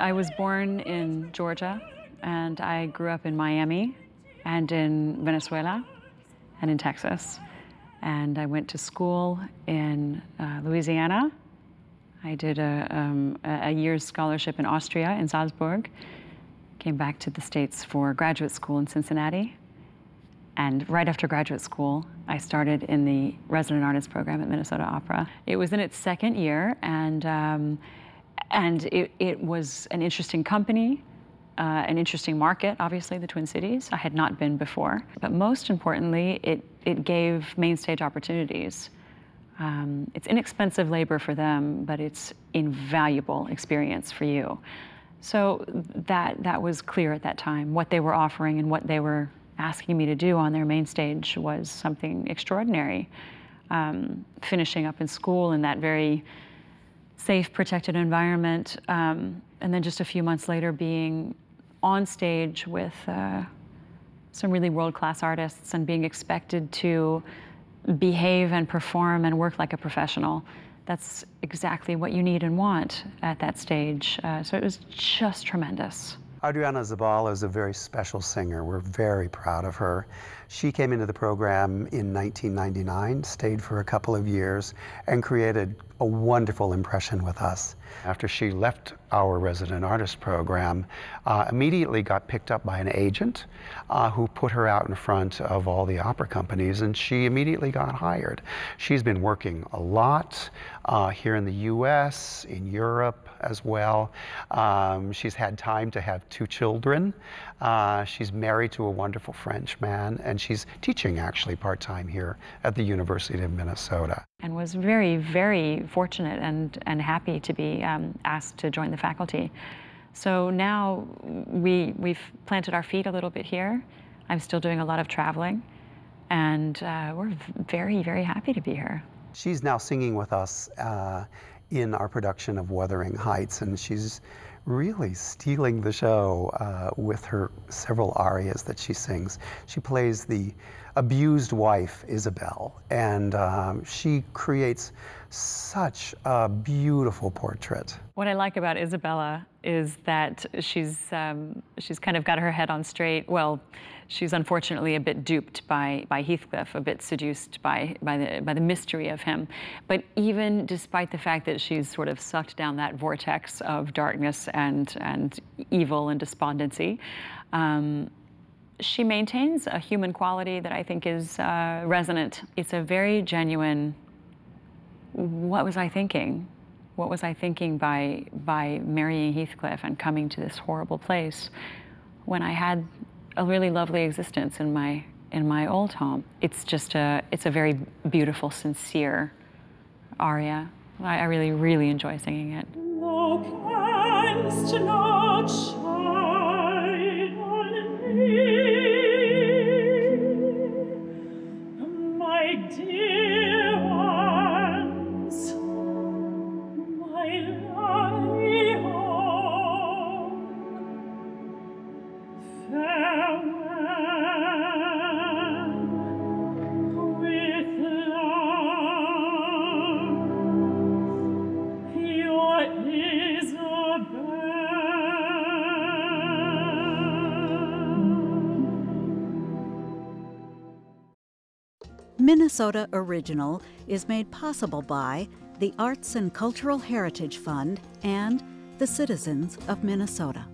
I was born in Georgia, and I grew up in Miami, and in Venezuela, and in Texas. And I went to school in Louisiana. I did a year's scholarship in Austria, in Salzburg. Came back to the States for graduate school in Cincinnati. And right after graduate school, I started in the resident artist program at Minnesota Opera. It was in its second year, and it was an interesting company, an interesting market, obviously, the Twin Cities. I had not been before. But most importantly, it gave main stage opportunities. It's inexpensive labor for them, but it's invaluable experience for you. So that was clear at that time. What they were offering and what they were asking me to do on their main stage was something extraordinary. Finishing up in school in that very safe, protected environment, and then just a few months later being on stage with some really world-class artists and being expected to behave and perform and work like a professional. That's exactly what you need and want at that stage. So it was just tremendous. Adriana Zabala is a very special singer. We're very proud of her. She came into the program in 1999, stayed for a couple of years, and created a wonderful impression with us. After she left our resident artist program, immediately got picked up by an agent who put her out in front of all the opera companies, and she immediately got hired. She's been working a lot here in the US, in Europe as well. She's had time to have 2 children. She's married to a wonderful French man, and she's teaching actually part-time here at the University of Minnesota. And was very, very fortunate and happy to be asked to join the faculty. So now we've planted our feet a little bit here. I'm still doing a lot of traveling, and we're very, very happy to be here. She's now singing with us in our production of Wuthering Heights, and she's really stealing the show with her several arias that she sings. She plays the abused wife, Isabel, and she creates such a beautiful portrait. What I like about Isabella is that she's kind of got her head on straight. Well, she's unfortunately a bit duped by Heathcliff, a bit seduced by the mystery of him. But even despite the fact that she's sort of sucked down that vortex of darkness and evil and despondency, she maintains a human quality that I think is resonant. It's a very genuine, what was I thinking? What was I thinking by marrying Heathcliff and coming to this horrible place when I had a really lovely existence in my old home? It's just it's a very beautiful, sincere aria. I really, really enjoy singing it. Thou canst not shine on me, my dear ones, my lovely home. Farewell with love, your Isabel. Minnesota Original is made possible by the Arts and Cultural Heritage Fund and the citizens of Minnesota.